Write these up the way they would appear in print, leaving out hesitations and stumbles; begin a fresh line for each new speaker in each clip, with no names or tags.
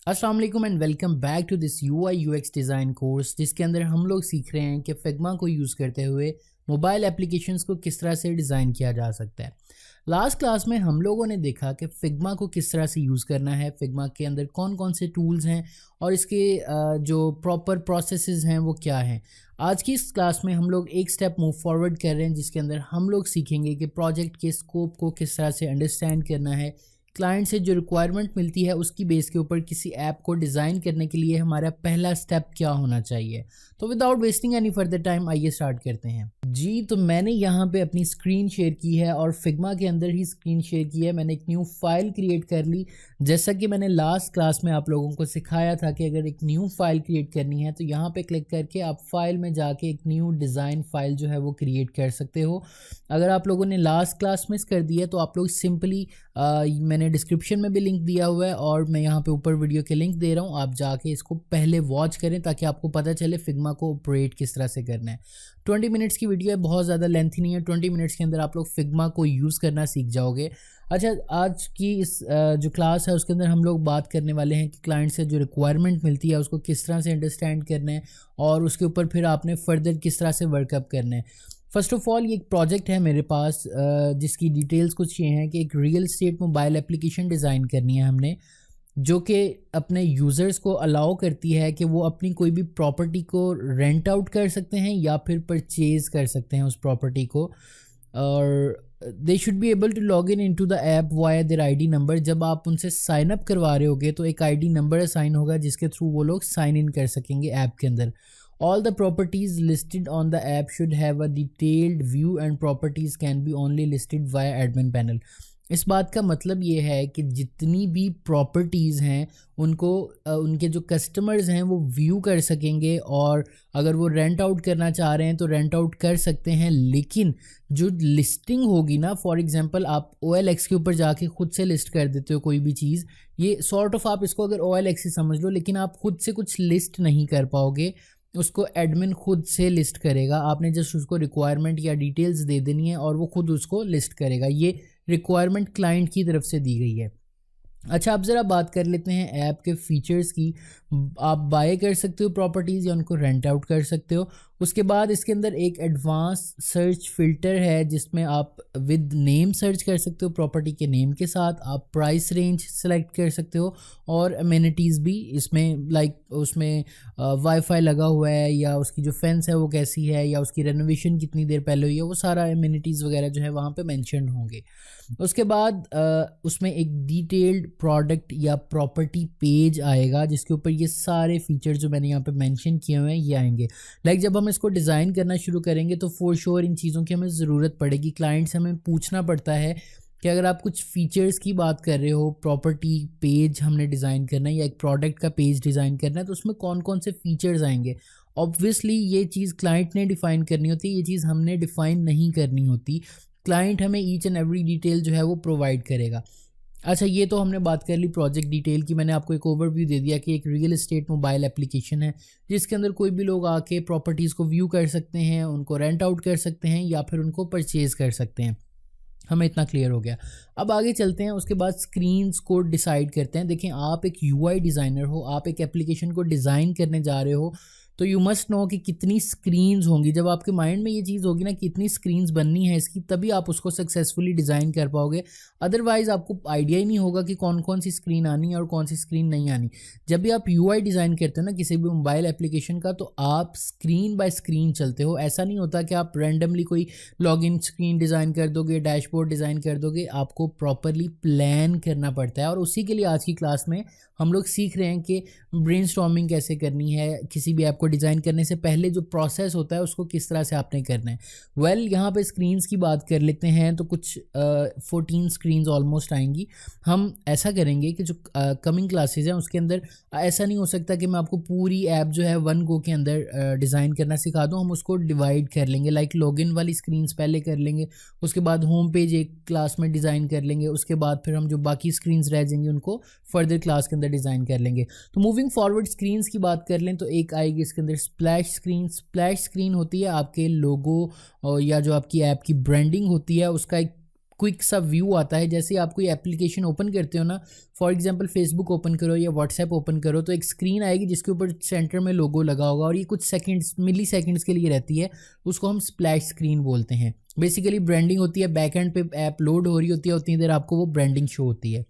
अस्सलाम वालेकुम and welcome back to this UI UX design course, जिसके अंदर हम लोग सीख रहे हैं कि फिग्मा को यूज़ करते हुए मोबाइल एप्लीकेशंस को किस तरह से डिज़ाइन किया जा सकता है। लास्ट क्लास में हम लोगों ने देखा कि फिग्मा को किस तरह से यूज़ करना है, फिग्मा के अंदर कौन कौन से टूल्स हैं और इसके जो प्रॉपर प्रोसेसेस हैं वो क्या हैं। आज की इस क्लास में हम लोग एक स्टेप मूव फॉरवर्ड कर रहे हैं, जिसके अंदर हम लोग सीखेंगे कि प्रोजेक्ट के स्कोप को किस तरह से अंडरस्टैंड करना है। क्लाइंट से जो रिक्वायरमेंट मिलती है उसकी बेस के ऊपर किसी ऐप को डिज़ाइन करने के लिए हमारा पहला स्टेप क्या होना चाहिए। तो without wasting any further time आइए स्टार्ट करते हैं जी। तो मैंने यहाँ पे अपनी स्क्रीन शेयर की है और फिग्मा के अंदर ही स्क्रीन शेयर की है। मैंने एक न्यू फाइल क्रिएट कर ली। जैसा कि मैंने लास्ट क्लास में आप लोगों को सिखाया था कि अगर एक न्यू फाइल क्रिएट करनी है तो यहाँ पे क्लिक करके आप फाइल में जाके एक न्यू डिज़ाइन फाइल जो है वो क्रिएट कर सकते हो। अगर आप लोगों ने लास्ट क्लास मिस कर दी है तो आप लोग सिंपली मैंने डिस्क्रिप्शन में भी लिंक दिया हुआ है और मैं यहाँ पे ऊपर वीडियो के लिंक दे रहा हूँ, आप जाके इसको पहले वॉच करें ताकि आपको पता चले फिग्मा को ऑपरेट किस तरह से करना है। 20 मिनट्स की वीडियो है, बहुत ज़्यादा लेंथी नहीं है। 20 मिनट्स के अंदर आप लोग फिग्मा को यूज़ करना सीख जाओगे। अच्छा, आज की इस जो क्लास है उसके अंदर हम लोग बात करने वाले हैं कि क्लाइंट से जो रिक्वायरमेंट मिलती है उसको किस तरह से अंडरस्टैंड करना है और उसके ऊपर फिर आपने फर्दर किस तरह से वर्कअप करना है। फ़र्स्ट ऑफ़ ऑल ये एक प्रोजेक्ट है मेरे पास जिसकी डिटेल्स कुछ ये हैं कि एक real estate mobile application design करनी है हमने, जो कि अपने यूज़र्स को अलाउ करती है कि वो अपनी कोई भी प्रॉपर्टी को रेंट आउट कर सकते हैं या फिर परचेज़ कर सकते हैं उस प्रॉपर्टी को। और they should be able to log in to the app via their ID number. जब आप उनसे साइन अप करवा रहे होगे तो एक आईडी नंबर असाइन होगा जिसके थ्रू वो लोग साइन इन कर सकेंगे ऐप के अंदर। All the properties listed on the app should have a detailed view and properties can be only listed via admin panel। इस बात का मतलब ये है कि जितनी भी प्रॉपर्टीज़ हैं उनको उनके जो कस्टमर्स हैं वो व्यू कर सकेंगे और अगर वो रेंट आउट करना चाह रहे हैं तो रेंट आउट कर सकते हैं। लेकिन जो लिस्टिंग होगी ना, फॉर एग्जांपल आप OLX के ऊपर जाके खुद से लिस्ट कर देते हो कोई भी चीज़, ये सॉर्ट ऑफ आप इसको अगर OLX ही समझ लो, लेकिन आप खुद से कुछ लिस्ट नहीं कर पाओगे, उसको एडमिन खुद से लिस्ट करेगा। आपने जस्ट उसको रिक्वायरमेंट या डिटेल्स दे देनी है और वो खुद उसको लिस्ट करेगा। ये रिक्वायरमेंट क्लाइंट की तरफ से दी गई है। अच्छा, अब ज़रा बात कर लेते हैं ऐप के फ़ीचर्स की। आप बाय कर सकते हो प्रॉपर्टीज़ या उनको रेंट आउट कर सकते हो। उसके बाद इसके अंदर एक एडवांस सर्च फ़िल्टर है जिसमें आप विद नेम सर्च कर सकते हो, प्रॉपर्टी के नेम के साथ। आप प्राइस रेंज सेलेक्ट कर सकते हो और अमेनिटीज़ भी इसमें, लाइक उसमें वाईफाई लगा हुआ है या उसकी जो फेंस है वो कैसी है या उसकी रेनोवेशन कितनी देर पहले हुई है, वो सारा अमेनिटीज़ वगैरह जो है वहाँ पे मेंशन होंगे। उसके बाद उसमें एक डिटेल्ड प्रोडक्ट या प्रॉपर्टी पेज आएगा जिसके ऊपर ये सारे फीचर्स जो मैंने यहाँ पे मेंशन किए हुए हैं ये आएंगे। लाइक जब हम इसको डिज़ाइन करना शुरू करेंगे तो फॉर श्योर इन चीज़ों की हमें ज़रूरत पड़ेगी। क्लाइंट से हमें पूछना पड़ता है कि अगर आप कुछ फ़ीचर्स की बात कर रहे हो, प्रॉपर्टी पेज हमने डिज़ाइन करना है या एक प्रोडक्ट का पेज डिज़ाइन करना है, तो उसमें कौन कौन से फ़ीचर्स आएंगे। ऑब्वियसली ये चीज़ क्लाइंट ने डिफ़ाइन करनी होती है, ये चीज़ हमने डिफ़ाइन नहीं करनी होती। क्लाइंट हमें ईच एंड एवरी डिटेल जो है वो प्रोवाइड करेगा। अच्छा, ये तो हमने बात कर ली प्रोजेक्ट डिटेल की। मैंने आपको एक ओवरव्यू दे दिया कि एक रियल एस्टेट मोबाइल एप्लीकेशन है जिसके अंदर कोई भी लोग आके प्रॉपर्टीज़ को व्यू कर सकते हैं, उनको रेंट आउट कर सकते हैं या फिर उनको परचेज़ कर सकते हैं। हमें इतना क्लियर हो गया। अब आगे चलते हैं, उसके बाद स्क्रीन्स को डिसाइड करते हैं। देखें, आप एक UI डिज़ाइनर हो, आप एक एप्लीकेशन को डिज़ाइन करने जा रहे हो तो यू मस्ट नो कि कितनी स्क्रीन्स होंगी। जब आपके माइंड में ये चीज़ होगी ना कितनी स्क्रीन्स बननी है इसकी, तभी आप उसको सक्सेसफुली डिज़ाइन कर पाओगे। अदरवाइज़ आपको आइडिया ही नहीं होगा कि कौन कौन सी स्क्रीन आनी है और कौन सी स्क्रीन नहीं आनी। जब भी आप UI डिज़ाइन करते हो ना किसी भी मोबाइल एप्लीकेशन का, तो आप स्क्रीन बाय स्क्रीन चलते हो। ऐसा नहीं होता कि आप रैंडमली कोई लॉगिन स्क्रीन डिज़ाइन कर दोगे, डैशबोर्ड डिज़ाइन कर दोगे। आपको प्रॉपरली प्लान करना पड़ता है और उसी के लिए आज की क्लास में हम लोग सीख रहे हैं कि ब्रेनस्टॉर्मिंग कैसे करनी है। किसी भी ऐप को डिज़ाइन करने से पहले जो प्रोसेस होता है उसको किस तरह से आपने करना है। वेल, यहाँ पे स्क्रीन्स की बात कर लेते हैं तो कुछ 14 स्क्रीन्स ऑलमोस्ट आएंगी। हम ऐसा करेंगे कि जो कमिंग क्लासेस हैं उसके अंदर ऐसा नहीं हो सकता कि मैं आपको पूरी ऐप जो है वन गो के अंदर डिज़ाइन करना सिखा दूँ। हम उसको डिवाइड कर लेंगे, लाइक लॉगिन वाली स्क्रीन्स पहले कर लेंगे, उसके बाद होम पेज एक क्लास में डिज़ाइन कर लेंगे, उसके बाद फिर हम जो बाकी स्क्रीन्स रह जाएंगी उनको फर्दर क्लास के अंदर डिज़ाइन कर लेंगे। तो मूविंग फॉरवर्ड स्क्रीन्स की बात कर लें तो एक आएगी इसके अंदर स्प्लैश स्क्रीन। स्प्लैश स्क्रीन होती है आपके लोगो और या जो आपकी ऐप की ब्रांडिंग होती है उसका एक क्विक सा व्यू आता है। जैसे आप कोई एप्लीकेशन ओपन करते हो ना, फॉर एग्जांपल फेसबुक ओपन करो या व्हाट्सएप ओपन करो, तो एक स्क्रीन आएगी जिसके ऊपर सेंटर में लोगो लगा होगा और ये कुछ सेकंड्स, मिली सेकंड्स के लिए रहती है, उसको हम स्प्लैश स्क्रीन बोलते हैं। बेसिकली ब्रांडिंग होती है, बैक एंड पे ऐप लोड हो रही होती है, उतनी देर आपको वो ब्रांडिंग शो होती है।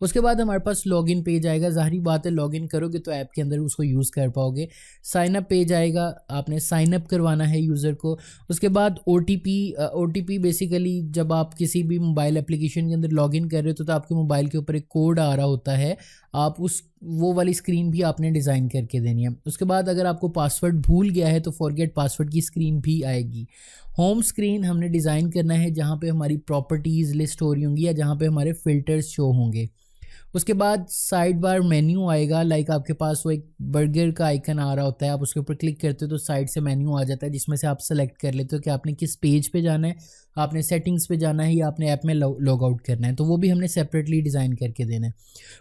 उसके बाद हमारे पास लॉगिन पेज आएगा। ज़ाहिर बात है लॉगिन करोगे तो ऐप के अंदर उसको यूज़ कर पाओगे। साइन अप पेज आएगा, आपने साइन अप करवाना है यूज़र को। उसके बाद OTP बेसिकली जब आप किसी भी मोबाइल एप्लीकेशन के अंदर लॉगिन कर रहे हो तो आपके मोबाइल के ऊपर एक कोड आ रहा होता है, आप वो वाली स्क्रीन भी आपने डिज़ाइन करके देनी है। उसके बाद अगर आपको पासवर्ड भूल गया है तो फॉरगेट पासवर्ड की स्क्रीन भी आएगी। होम स्क्रीन हमने डिज़ाइन करना है जहाँ पे हमारी प्रॉपर्टीज़ लिस्ट हो रही होंगी या जहाँ पे हमारे फ़िल्टर्स शो होंगे। उसके बाद साइड बार मेन्यू आएगा, लाइक आपके पास वो एक बर्गर का आइकन आ रहा होता है, आप उसके ऊपर क्लिक करते हो तो साइड से मेन्यू आ जाता है जिसमें से आप सेलेक्ट कर लेते हो कि आपने किस पेज पे जाना है, आपने सेटिंग्स पे जाना है या आपने ऐप में लॉग आउट करना है, तो वो भी हमने सेपरेटली डिज़ाइन करके देना है।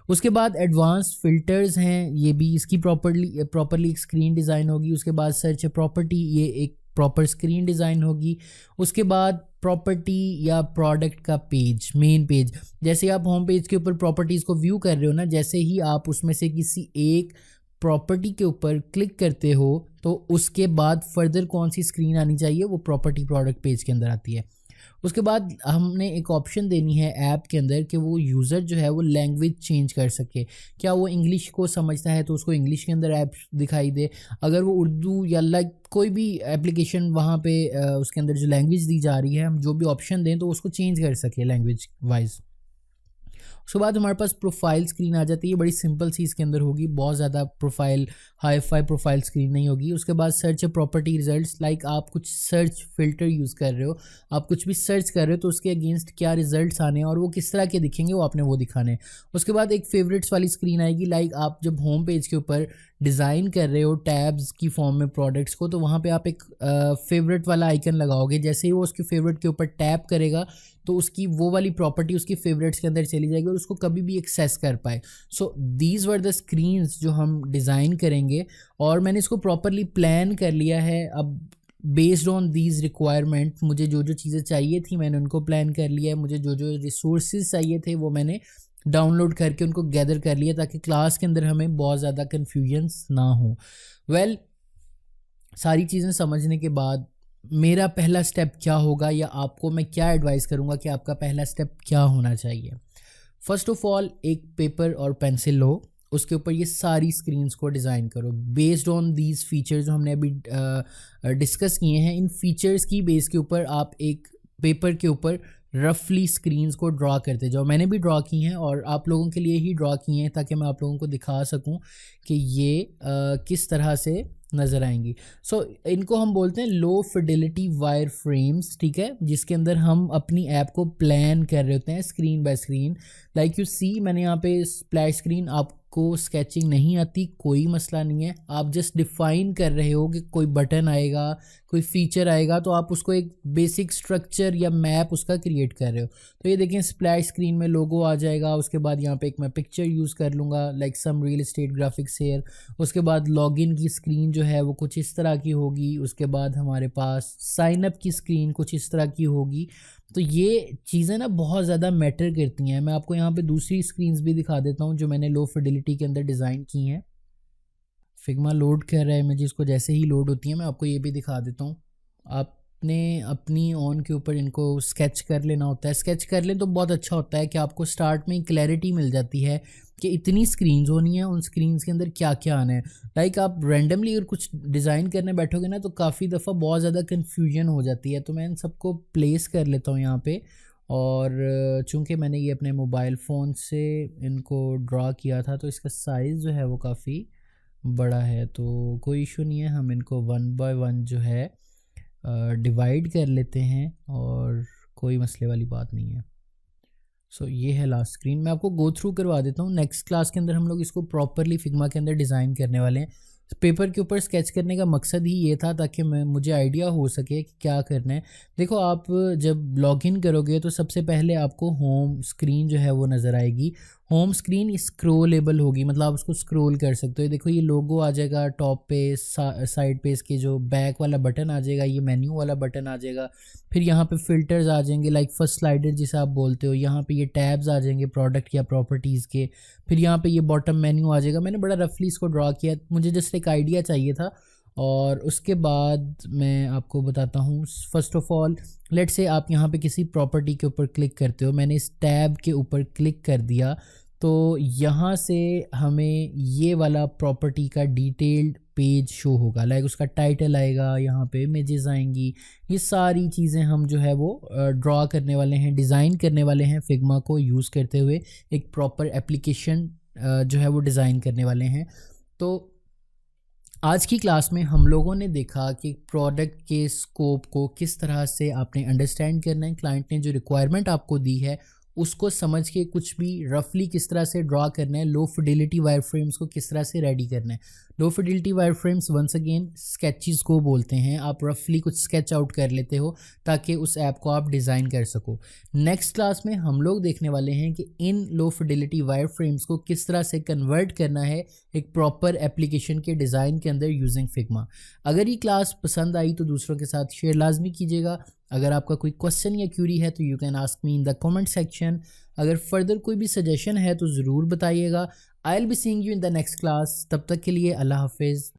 उसके बाद एडवांस फिल्टर्स हैं, ये भी इसकी प्रॉपरली एक स्क्रीन डिज़ाइन होगी। उसके बाद सर्च प्रॉपर्टी, ये एक प्रॉपर स्क्रीन डिज़ाइन होगी। उसके बाद प्रॉपर्टी या प्रोडक्ट का पेज, मेन पेज, जैसे आप होम पेज के ऊपर प्रॉपर्टीज़ को व्यू कर रहे हो ना, जैसे ही आप उसमें से किसी एक प्रॉपर्टी के ऊपर क्लिक करते हो तो उसके बाद फर्दर कौन सी स्क्रीन आनी चाहिए, वो प्रॉपर्टी प्रोडक्ट पेज के अंदर आती है। उसके बाद हमने एक ऑप्शन देनी है ऐप के अंदर कि वो यूज़र जो है वो लैंग्वेज चेंज कर सके। क्या वो इंग्लिश को समझता है तो उसको इंग्लिश के अंदर ऐप दिखाई दे, अगर वो उर्दू या लाइक कोई भी एप्लीकेशन वहाँ पे उसके अंदर जो लैंग्वेज दी जा रही है हम जो भी ऑप्शन दें तो उसको चेंज कर सके लैंग्वेज वाइज। उसके बाद हमारे पास प्रोफाइल स्क्रीन आ जाती है, बड़ी सिंपल सी इसके अंदर होगी, बहुत ज़्यादा हाई फाई प्रोफाइल स्क्रीन नहीं होगी। उसके बाद सर्च प्रॉपर्टी रिजल्ट्स, लाइक आप कुछ सर्च फिल्टर यूज़ कर रहे हो, आप कुछ भी सर्च कर रहे हो तो उसके अगेंस्ट क्या रिजल्ट्स आने हैं और वो किस तरह के दिखेंगे वो आपने वो दिखाने हैं। उसके बाद एक फेवरेट्स वाली स्क्रीन आएगी, लाइक आप जब होम पेज के ऊपर डिज़ाइन कर रहे हो टैब्स की फॉर्म में प्रोडक्ट्स को, तो वहाँ पे आप एक फेवरेट वाला आइकन लगाओगे, जैसे ही वो उसके फेवरेट के ऊपर टैप करेगा तो उसकी वो वाली प्रॉपर्टी उसकी फेवरेट्स के अंदर चली जाएगी और उसको कभी भी एक्सेस कर पाए। So these were the screens जो हम डिज़ाइन करेंगे और मैंने इसको प्रॉपरली प्लान कर लिया है। अब बेस्ड ऑन दीज रिक्वायरमेंट मुझे जो जो चीज़ें चाहिए थी मैंने उनको प्लान कर लिया है, मुझे जो जो रिसोर्सेज चाहिए थे वो मैंने डाउनलोड करके उनको गैदर कर लिया ताकि क्लास के अंदर हमें बहुत ज़्यादा कन्फ्यूजन्स ना हो। वेल, सारी चीज़ें समझने के बाद मेरा पहला स्टेप क्या होगा या आपको मैं क्या एडवाइस करूँगा कि आपका पहला स्टेप क्या होना चाहिए। फर्स्ट ऑफ ऑल एक पेपर और पेंसिल लो, उसके ऊपर ये सारी स्क्रीन्स को डिज़ाइन करो बेस्ड ऑन दीज फीचर्स जो हमने अभी डिस्कस किए हैं। इन फीचर्स की बेस के ऊपर आप एक पेपर के ऊपर रफली स्क्रीन्स को ड्रॉ करते जाओ। मैंने भी ड्रॉ की हैं और आप लोगों के लिए ही ड्रॉ किए हैं ताकि मैं आप लोगों को दिखा सकूं कि ये किस तरह से नज़र आएंगी। सो इनको हम बोलते हैं लो फिडेलिटी वायर फ्रेम्स, ठीक है, जिसके अंदर हम अपनी ऐप को प्लान कर रहे होते हैं screen by screen. Like you see, मैंने यहाँ पे स्प्लैश स्क्रीन, आपको स्केचिंग नहीं आती कोई मसला नहीं है, आप जस्ट डिफाइन कर रहे हो कि कोई बटन आएगा, कोई फीचर आएगा तो आप उसको एक बेसिक स्ट्रक्चर या मैप उसका क्रिएट कर रहे हो। तो ये देखें स्प्लैश स्क्रीन में लोगो आ जाएगा, उसके बाद यहाँ पे एक मैं पिक्चर यूज़ कर लूँगा like some real estate graphics here. उसके बाद लॉगिन की स्क्रीन जो है वो कुछ इस तरह की होगी। उसके बाद हमारे पास साइन अप की स्क्रीन कुछ इस तरह की होगी। तो ये चीज़ें ना बहुत ज़्यादा मैटर करती हैं। मैं आपको यहाँ पे दूसरी स्क्रीन्स भी दिखा देता हूँ जो मैंने लो फिडेलिटी के अंदर डिज़ाइन की हैं। फिग्मा लोड कर रहा है इमेज, इसको जैसे ही लोड होती है मैं आपको ये भी दिखा देता हूँ। आपने अपनी ऑन के ऊपर इनको स्केच कर लेना होता है। स्केच कर लें तो बहुत अच्छा होता है कि आपको स्टार्ट में क्लैरिटी मिल जाती है कि इतनी स्क्रीन्स होनी है, उन स्क्रीन्स के अंदर क्या क्या आना है। लाइक आप रैंडमली अगर कुछ डिज़ाइन करने बैठोगे ना तो काफ़ी दफ़ा बहुत ज़्यादा कन्फ्यूजन हो जाती है। तो मैं इन सबको प्लेस कर लेता हूँ यहाँ पे, और चूँकि मैंने ये अपने मोबाइल फ़ोन से इनको ड्रा किया था तो इसका साइज़ जो है वो काफ़ी बड़ा है, तो कोई इशू नहीं है, हम इनको 1 बाय 1 जो है डिवाइड कर लेते हैं और कोई मसले वाली बात नहीं है। सो ये है लास्ट स्क्रीन, मैं आपको गो थ्रू करवा देता हूँ। नेक्स्ट क्लास के अंदर हम लोग इसको प्रॉपरली फिग्मा के अंदर डिज़ाइन करने वाले हैं। पेपर के ऊपर स्केच करने का मकसद ही ये था ताकि मुझे आइडिया हो सके कि क्या करना है। देखो आप जब लॉगिन करोगे तो सबसे पहले आपको होम स्क्रीन जो है वो नज़र आएगी। होम स्क्रीन स्क्रोलेबल होगी, मतलब आप उसको स्क्रॉल कर सकते हो। देखो ये लोगो आ जाएगा टॉप पे, साइड पे इसके जो बैक वाला बटन आ जाएगा, ये मेन्यू वाला बटन आ जाएगा। फिर यहाँ पे फिल्टर्स आ जाएंगे, लाइक फर्स्ट स्लाइडर जिसे आप बोलते हो। यहाँ पे ये टैब्स आ जाएंगे प्रोडक्ट या प्रॉपर्टीज़ के। फिर यहाँ पे ये बॉटम मेन्यू आ जाएगा। मैंने बड़ा रफली इसको ड्रॉ किया, मुझे जस्ट एक आइडिया चाहिए था। और उसके बाद मैं आपको बताता हूँ। First of all let's say आप यहाँ पे किसी प्रॉपर्टी के ऊपर क्लिक करते हो, मैंने इस टैब के ऊपर क्लिक कर दिया, तो यहाँ से हमें ये वाला प्रॉपर्टी का डिटेल्ड पेज शो होगा। लाइक उसका टाइटल आएगा, यहाँ पे इमेजेस आएंगी, ये सारी चीज़ें हम जो है वो ड्रॉ करने वाले हैं, डिज़ाइन करने वाले हैं फिग्मा को यूज़ करते हुए। एक प्रॉपर एप्लीकेशन जो है वो डिज़ाइन करने वाले हैं। तो आज की क्लास में हम लोगों ने देखा कि प्रोडक्ट के स्कोप को किस तरह से आपने अंडरस्टैंड करना है, क्लाइंट ने जो रिक्वायरमेंट आपको दी है उसको समझ के कुछ भी रफली किस तरह से ड्रॉ करना है, लो फिडिलिटी वायर फ्रेम्स को किस तरह से रेडी करना है। Low fidelity wireframes once again sketches को बोलते हैं। आप रफली कुछ स्केच आउट कर लेते हो ताकि उस ऐप को आप डिज़ाइन कर सको। नेक्स्ट क्लास में हम लोग देखने वाले हैं कि इन लो फिडिलिटी वायर फ्रेम्स को किस तरह से कन्वर्ट करना है एक प्रॉपर एप्लीकेशन के डिज़ाइन के अंदर यूजिंग फिग्मा। अगर ये क्लास पसंद आई तो दूसरों के साथ शेयर लाजमी कीजिएगा। अगर आपका कोई क्वेश्चन या क्यूरी है तो you can ask me in the comment section. अगर फर्दर कोई भी सजेशन है तो ज़रूर बताइएगा। I will be seeing you in the next class. तब तक के लिए अल्लाह हाफिज़।